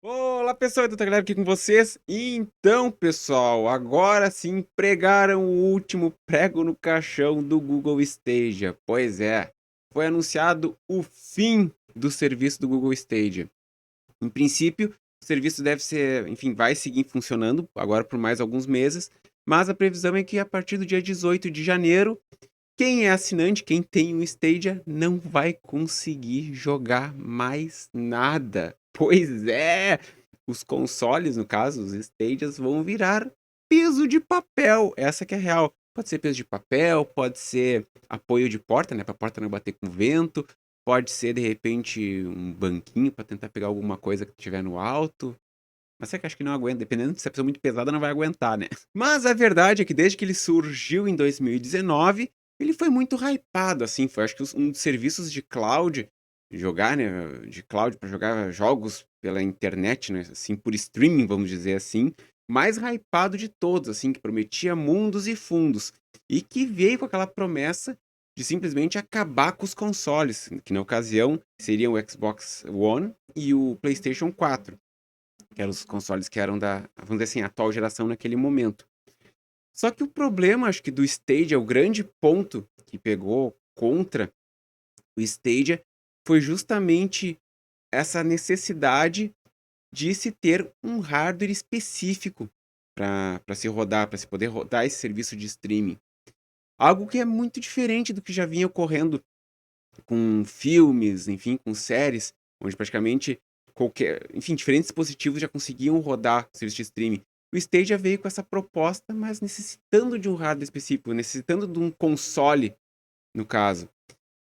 Olá pessoal, Doutor Guilherme aqui com vocês. Então, pessoal, agora sim pregaram o último prego no caixão do Google Stadia. Pois é, foi anunciado o fim do serviço do Google Stadia. Em princípio, o serviço deve ser, enfim, vai seguir funcionando agora por mais alguns meses, mas a previsão é que a partir do dia 18 de janeiro, quem é assinante, quem tem um Stadia, não vai conseguir jogar mais nada. Pois é, os consoles, no caso, os Stadias, vão virar peso de papel. Essa que é a real. Pode ser peso de papel, pode ser apoio de porta, né, para a porta não bater com vento, pode ser de repente um banquinho para tentar pegar alguma coisa que tiver no alto. Mas é que acho que não aguenta, dependendo se a pessoa é muito pesada, não vai aguentar, né? Mas a verdade é que desde que ele surgiu em 2019, ele foi muito hypado, assim, foi acho que um dos serviços de cloud, jogar, né, de cloud para jogar jogos pela internet, né, assim, por streaming, vamos dizer assim, mais hypado de todos, assim, que prometia mundos e fundos, e que veio com aquela promessa de simplesmente acabar com os consoles, que na ocasião seriam o Xbox One e o PlayStation 4, que eram os consoles que eram da, vamos dizer assim, atual geração naquele momento. Só que o problema, acho que do Stadia, o grande ponto que pegou contra o Stadia foi justamente essa necessidade de se ter um hardware específico para se rodar, para se poder rodar esse serviço de streaming. Algo que é muito diferente do que já vinha ocorrendo com filmes, enfim, com séries, onde praticamente qualquer, enfim, diferentes dispositivos já conseguiam rodar serviço de streaming. O Stadia veio com essa proposta, mas necessitando de um hardware específico, necessitando de um console, no caso.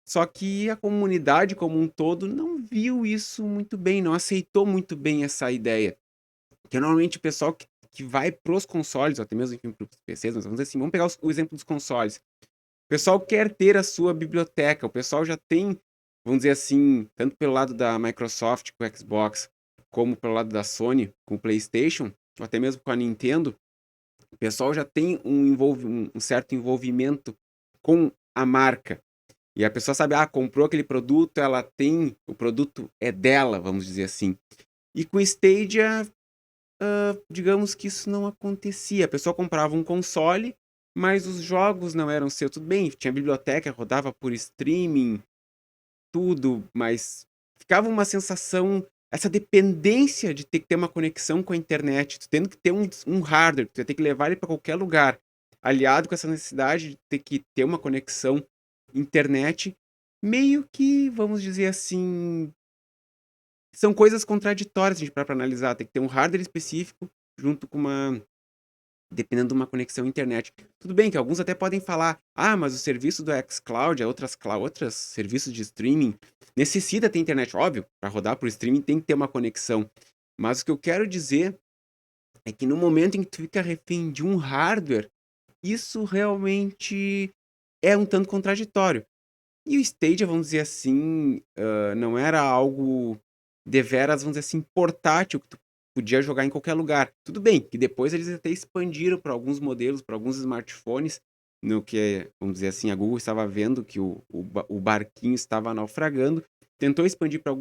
Só que a comunidade como um todo não viu isso muito bem, não aceitou muito bem essa ideia. Que normalmente o pessoal que vai pros consoles, ou até mesmo enfim, pros PCs, mas vamos dizer assim, vamos pegar o exemplo dos consoles. O pessoal quer ter a sua biblioteca, o pessoal já tem, vamos dizer assim, tanto pelo lado da Microsoft com o Xbox, como pelo lado da Sony com o PlayStation, ou até mesmo com a Nintendo, o pessoal já tem um certo envolvimento com a marca. E a pessoa sabe, comprou aquele produto, ela tem, o produto é dela, vamos dizer assim. E com o Stadia, digamos que isso não acontecia. A pessoa comprava um console, mas os jogos não eram seus. Tudo bem, tinha biblioteca, rodava por streaming, tudo, mas ficava uma sensação, essa dependência de ter que ter uma conexão com a internet, tu tendo que ter um hardware, tu ia ter que levar ele para qualquer lugar, aliado com essa necessidade de ter que ter uma conexão internet, meio que, vamos dizer assim, são coisas contraditórias, a gente para analisar. Tem que ter um hardware específico junto com uma, dependendo de uma conexão internet. Tudo bem que alguns até podem falar, mas o serviço do xCloud, outros serviços de streaming, necessita ter internet. Óbvio, para rodar por streaming tem que ter uma conexão. Mas o que eu quero dizer é que no momento em que tu fica refém de um hardware, isso realmente é um tanto contraditório. E o Stadia, vamos dizer assim, não era algo deveras, vamos dizer assim, portátil, que tu podia jogar em qualquer lugar. Tudo bem, que depois eles até expandiram para alguns modelos, para alguns smartphones, no que, vamos dizer assim, a Google estava vendo que o barquinho estava naufragando, tentou expandir para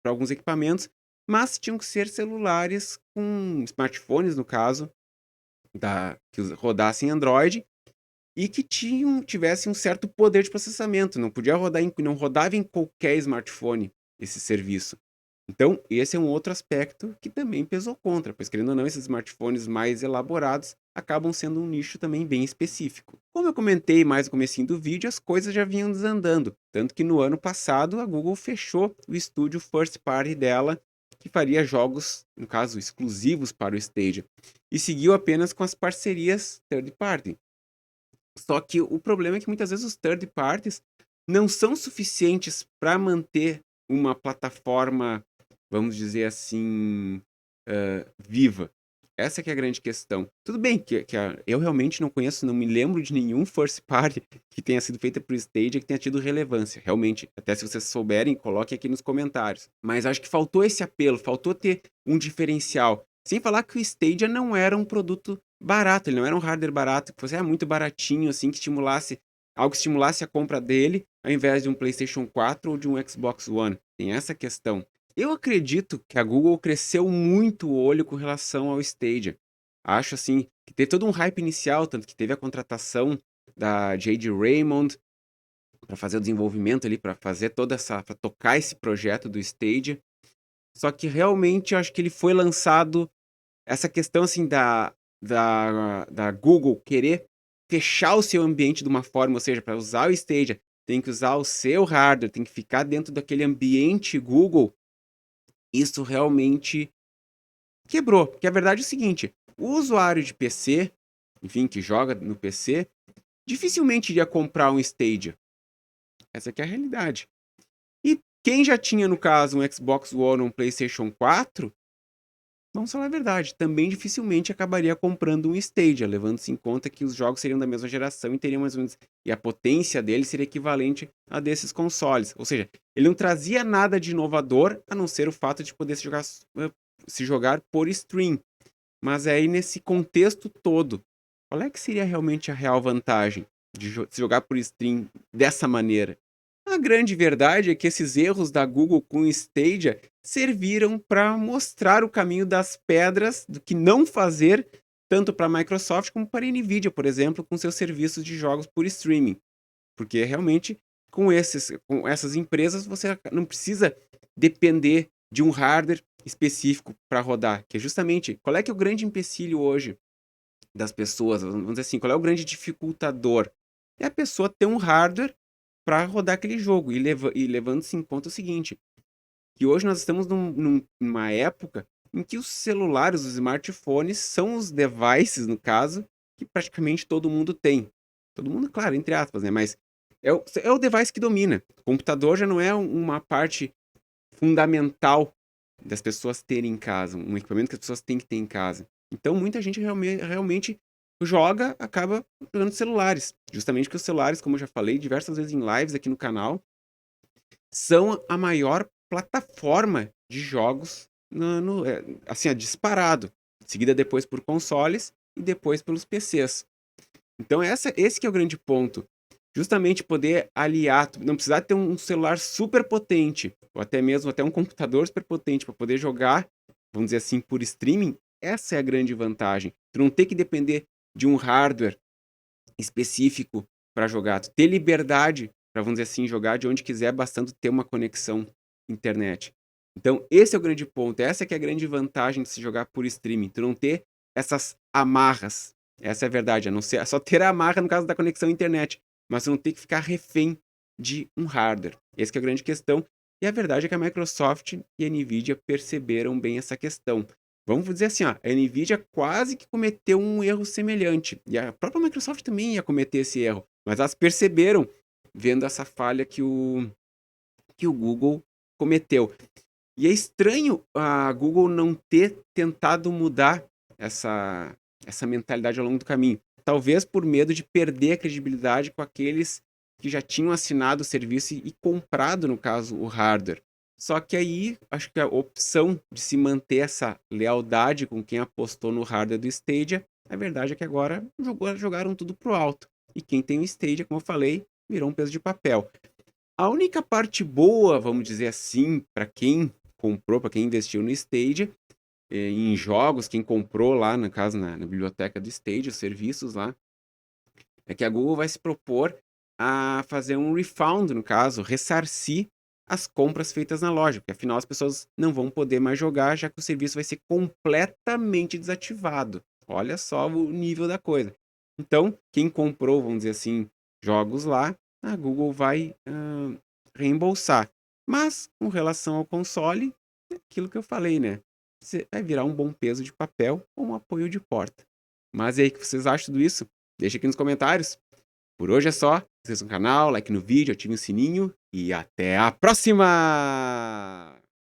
alguns equipamentos, mas tinham que ser celulares com smartphones, no caso, que rodassem Android, e que tivessem um certo poder de processamento. Não podia rodar não rodava em qualquer smartphone esse serviço. Então, esse é um outro aspecto que também pesou contra, pois querendo ou não, esses smartphones mais elaborados acabam sendo um nicho também bem específico. Como eu comentei mais no comecinho do vídeo, as coisas já vinham desandando, tanto que no ano passado a Google fechou o estúdio first party dela, que faria jogos, no caso, exclusivos para o Stadia, e seguiu apenas com as parcerias third party. Só que o problema é que muitas vezes os third parties não são suficientes para manter uma plataforma, vamos dizer assim, viva. Essa que é a grande questão. Tudo bem eu realmente não conheço, não me lembro de nenhum first party que tenha sido feita por Stadia que tenha tido relevância. Realmente, até se vocês souberem, coloquem aqui nos comentários. Mas acho que faltou esse apelo, faltou ter um diferencial. Sem falar que o Stadia não era um produto barato, ele não era um hardware barato, que fosse muito baratinho, assim, que estimulasse algo que estimulasse a compra dele, ao invés de um PlayStation 4 ou de um Xbox One. Tem essa questão. Eu acredito que a Google cresceu muito o olho com relação ao Stadia. Acho assim que teve todo um hype inicial, tanto que teve a contratação da J.D. Raymond para fazer o desenvolvimento ali, para fazer toda essa, para tocar esse projeto do Stadia. Só que realmente eu acho que ele foi lançado essa questão assim da Google querer fechar o seu ambiente de uma forma, ou seja, para usar o Stadia, tem que usar o seu hardware, tem que ficar dentro daquele ambiente Google. Isso realmente quebrou. Porque a verdade é o seguinte: o usuário de PC, enfim, que joga no PC, dificilmente iria comprar um Stadia. Essa aqui é a realidade. E quem já tinha, no caso, um Xbox One ou um PlayStation 4, vamos falar a verdade, também dificilmente acabaria comprando um Stadia, levando-se em conta que os jogos seriam da mesma geração e teriam mais ou menos. E a potência dele seria equivalente a desses consoles. Ou seja, ele não trazia nada de inovador, a não ser o fato de poder se jogar por stream. Mas aí, nesse contexto todo, qual é que seria realmente a real vantagem de se jogar por stream dessa maneira? A grande verdade é que esses erros da Google com o Stadia serviram para mostrar o caminho das pedras do que não fazer, tanto para a Microsoft como para a Nvidia, por exemplo, com seus serviços de jogos por streaming. Porque realmente com essas empresas você não precisa depender de um hardware específico para rodar, que é justamente qual é que é o grande empecilho hoje das pessoas, vamos dizer assim, qual é o grande dificultador? É a pessoa ter um hardware para rodar aquele jogo e levando-se em conta o seguinte, que hoje nós estamos numa época em que os celulares, os smartphones são os devices, no caso, que praticamente todo mundo tem. Todo mundo, claro, entre aspas, né? Mas é o device que domina. O computador já não é uma parte fundamental das pessoas terem em casa, um equipamento que as pessoas têm que ter em casa. Então, muita gente realmente joga, acaba jogando celulares. Justamente porque os celulares, como eu já falei diversas vezes em lives aqui no canal, são a maior plataforma de jogos, assim, disparado. Seguida depois por consoles e depois pelos PCs. Então, esse que é o grande ponto. Justamente poder aliar, não precisar ter um celular super potente, ou até mesmo até um computador super potente para poder jogar, vamos dizer assim, por streaming, essa é a grande vantagem. Tu não ter que depender de um hardware específico para jogar, tu ter liberdade para, vamos dizer assim, jogar de onde quiser, bastando ter uma conexão internet. Então, esse é o grande ponto, essa que é a grande vantagem de se jogar por streaming, tu não ter essas amarras. Essa é a verdade, a não ser só ter a amarra no caso da conexão internet, mas tu não ter que ficar refém de um hardware. Essa que é a grande questão. E a verdade é que a Microsoft e a Nvidia perceberam bem essa questão. Vamos dizer assim, ó, a Nvidia quase que cometeu um erro semelhante. E a própria Microsoft também ia cometer esse erro. Mas elas perceberam, vendo essa falha que o Google cometeu. E é estranho a Google não ter tentado mudar essa mentalidade ao longo do caminho. Talvez por medo de perder a credibilidade com aqueles que já tinham assinado o serviço e comprado, no caso, o hardware. Só que aí, acho que a opção de se manter essa lealdade com quem apostou no hardware do Stadia, a verdade é que agora jogaram tudo pro alto. E quem tem o Stadia, como eu falei, virou um peso de papel. A única parte boa, vamos dizer assim, para quem comprou, para quem investiu no Stadia, em jogos, quem comprou lá, no caso, na biblioteca do Stadia, os serviços lá, é que a Google vai se propor a fazer um refund, no caso, ressarcir as compras feitas na loja, porque afinal as pessoas não vão poder mais jogar, já que o serviço vai ser completamente desativado. Olha só o nível da coisa. Então, quem comprou, vamos dizer assim, jogos lá, a Google vai reembolsar. Mas, com relação ao console, é aquilo que eu falei, né? Você vai virar um bom peso de papel ou um apoio de porta. Mas e aí, o que vocês acham tudo isso? Deixa aqui nos comentários. Por hoje é só. Se inscreva no canal, like no vídeo, ative o sininho e até a próxima!